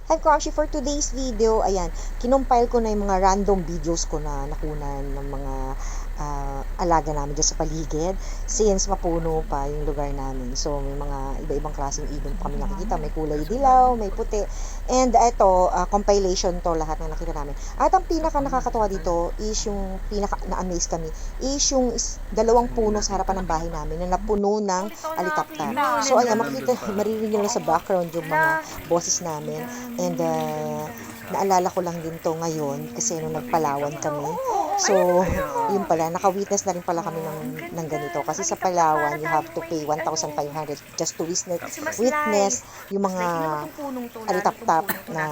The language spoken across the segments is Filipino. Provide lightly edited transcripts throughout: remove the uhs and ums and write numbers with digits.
Hi Crunchy, for today's video, ayan, kinumpile ko na yung mga random videos ko na nakunan ng mga alaga namin dyan sa paligid since mapuno pa yung lugar namin. So, may mga iba-ibang klaseng ibon pa kami nakikita. May kulay dilaw, may puti. And ito, compilation to lahat na nakita namin. At ang pinaka nakakatawa dito is yung pinaka na-amaze kami is yung dalawang puno sa harapan ng bahay namin na napuno ng alitaptap. So, ayan, maririnig nyo lang sa background yung mga boses namin. And naalala ko lang din to ngayon kasi nung nagpalawan kami. So, yun pala, naka-witness na rin pala kami ng ganito. Kasi sa Palawan, you have to pay 1,500 just to witness yung mga alitaptap na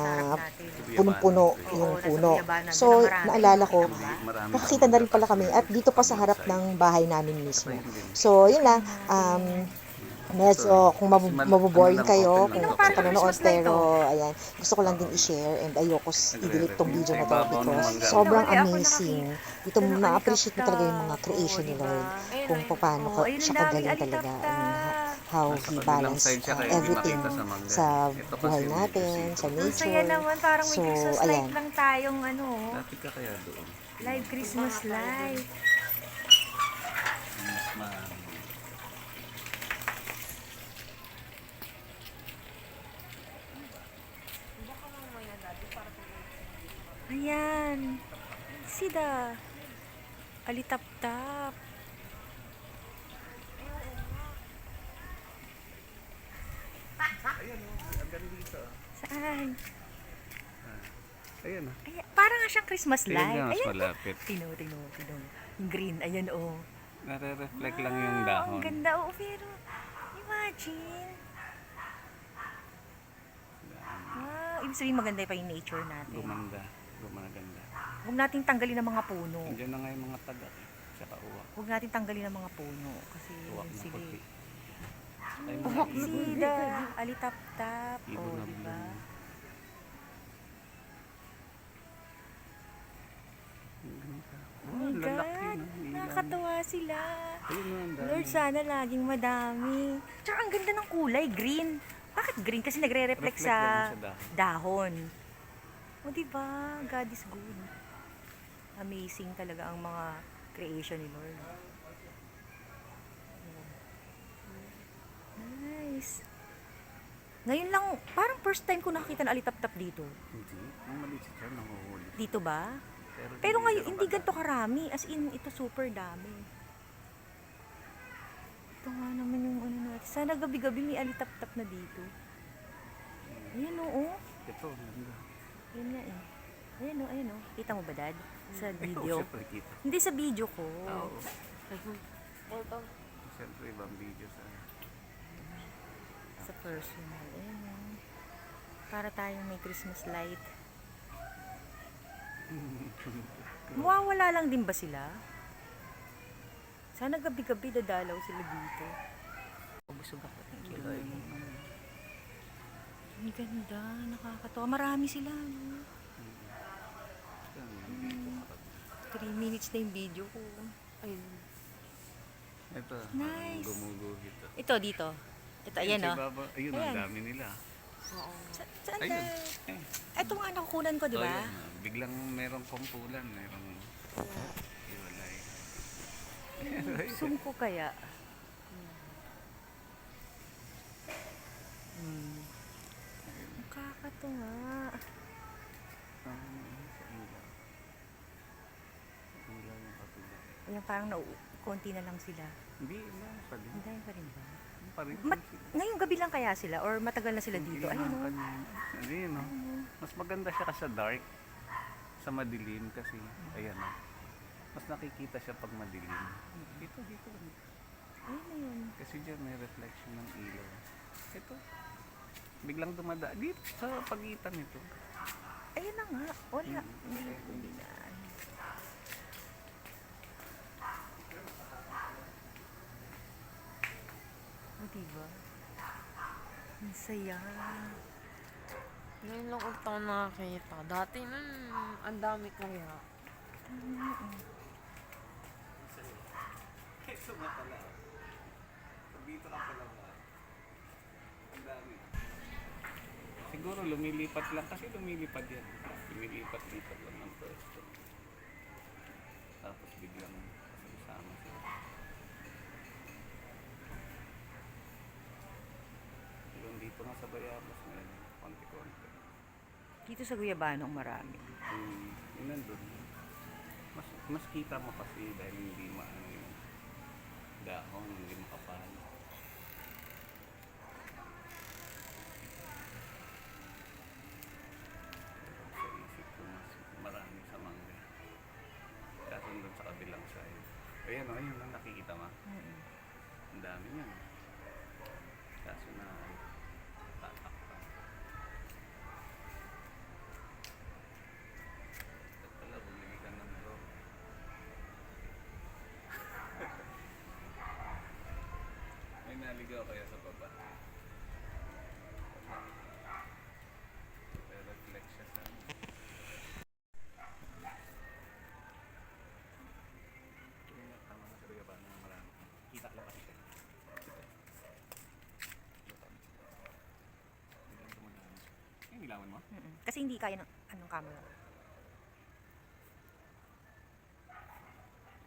punong-puno yung puno. So, naalala ko, nakakita na rin pala kami at dito pa sa harap ng bahay namin mismo. So, yun lang. Medyo kung maboboring kayo kung sa panonood, pero ayan, gusto ko lang din i-share and ayoko i-delete tong video na to because sobrang amazing. Dito ma-appreciate mo talaga yung mga creation ni Lord kung paano siya kagaling talaga. I mean, how He balance everything sa buhay natin, sa Ang saya nature. naman, parang may So, Christmas light ayan. lang tayong Lapit ka kaya doon? live Christmas light. Mas Ayan. Sida. Alitap-tap. Ayan o, ang ganda dito. Saan? Ayan o. Ayan, parang nga siyang Christmas Tingnan light. nga, mas Ayan. malapit. Tino. Yung green. Ayan, oh. Nare-reflect lang yung Wow, dahon. ang ganda. Oh, pero, imagine. Wow, ibig sabihin maganda pa yung nature natin. Gumaganda. Huwag nating tanggalin ang mga puno. Andiyan na nga yung mga tagak. Tsaka uwak. Huwag natin tanggalin ang mga puno. Kasi Uwak na sila. puti. Ay, mga ibon. Sida, alitap-tap. Ibon Oh, na diba? blue. Ang ganda. Oh my lalaki God, na. Ilaw. nakakatawa sila. Ayun o, ang dami. Lord, sana laging madami. Tsaka ang ganda ng kulay, green. Bakit green? Kasi nagre-reflect Reflect sa lang sa dahon. O diba? God is good. Amazing talaga ang mga creation ni Lord. Nice. Ngayon lang, parang first time ko nakakita ng alitap-tap dito. Hindi. Ang maliit siya, nanguhuli. Dito ba? Pero ngayon, hindi ganito karami. As in, ito super dami. Ito nga naman yung ano natin. Sana gabi-gabi may alitap-tap na dito. Ayan o. Ito, ganda. Ayan nga eh. Ayan o. Kita mo ba, Dad? Sa Oo, video. siyempre kita. Hindi sa video ko. Oo. Siyempre, ibang video Sa personal. Ayan o. Para tayong may Christmas light. Mawawala lang din ba sila? Sana gabi-gabi dadalaw sila dito. Busog ako. Thank you, Lord. Ang ganda. Nakakatawa. Marami sila. No? 3 minutes na yung video ko. Ayun. Ito, Nice. gumuguhit. Ito, dito. Ito, ayan o. Ayun, Ayan. ang dami nila. Saan ka? Ayun. Ito nga nakukunan ko, di ba? Ayun, biglang merong kumpulan, merong iwalay. Zoom ko kaya. Nakakatuwa. Sa ilaw. Ilaw yung kapila. Ayan, parang konti na lang sila. Hindi, ilaw pa din. Hindi pa rin ba? Pa rin Ngayong gabi lang kaya sila? Or matagal na sila dito? Ayun o. Hindi, no? Mas maganda siya kasi sa dark. Sa madilim kasi, ayan o. Mas nakikita siya pag madilim. Dito. Ayun na yun. Kasi dyan may reflection ng ilaw. Ito. Biglang dumadaan. Dito sa pagitan nito. Ayun na nga. Wala. Hindi na. O, diba? Ang saya. Ngayon lang ulit ako nakakita. Dati nun, ang dami kaya. Ito nga pala. Dito lang pala ba? Ang dami. Siguro lumilipat lang kasi lumilipad yan. Lumilipat-lipat lang ng pwesto. Tapos biglang kasama sila. Yung dito nga sa Bayabas ngayon, konti-konti. Dito sa Guyabano marami. Yung nandun, mas kita mo kasi dahil hindi maano yung dahon, hindi makapal. Sa isip ko, mas marami sa mangga. Kaso doon sa kabilang side. Ayan o, ayun ang nakikita mo. Mm. Ang dami niyan. Kaso na tatak pa. At pala, bumili ka ng bro. May naligaw kaya sa baba. Pero reflect siya sa tama na sa Guyabano na marami. Kita lang kasi siya. Biglang dumadaan siya. Yung nilawan mo? Mm-mm. Kasi hindi kaya ng anong camera.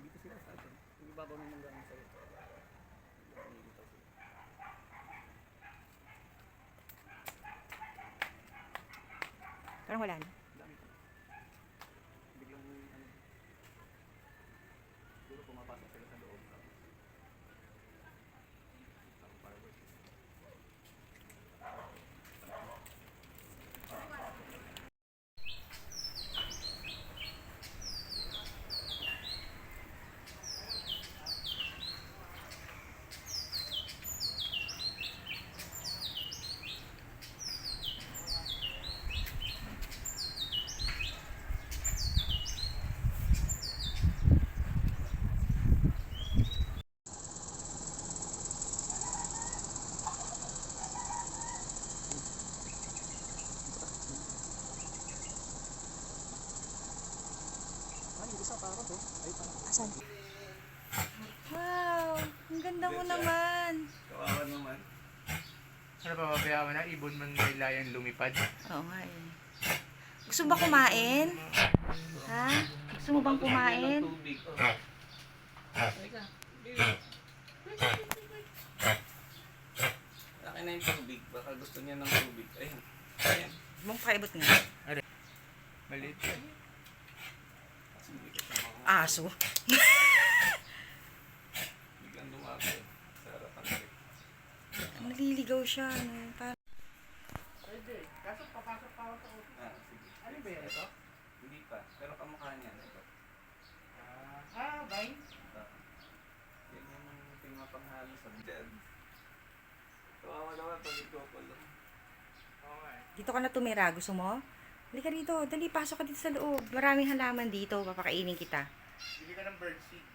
Dito sila sa atin. Yung ibabaw ng mangga sa'yo. Dito sila. Parang wala na. Dami pa. Biglang ano. Siguro pumapasok sila sa loob. Tapos fireworks. Asan? Wow! Ang ganda mo naman. Kawawa naman. Ano ba, mabayaan mo na? Ibon man nila yung lumipad. Oo nga eh. Gusto mo ba kumain? Ha? Gusto mo bang kumain? Tubig. Akin na yung tubig. Baka gusto niya ng tubig. Ayun. Ayan. Mong paibot nga. Maliit yan. Kasi hindi ko siya mga Aso. biglang dumago. Sa harapan ko. Naliligaw siya. No? Parang Pwede. Kaso papasok pa ako sa office. Sige. Ano ba yan ito? Hindi pa. Pero kamukha niya. Ito. Vine? Ito. Yan yung pinapanghalo sa bed. Kawawa naman pag ito ko lang. Oo nga eh. dito ka na tumira. Gusto mo? Halika rito. Dali, pasok ka dito sa loob. Maraming halaman dito. Papakainin kita. Bili ka ng birdseed.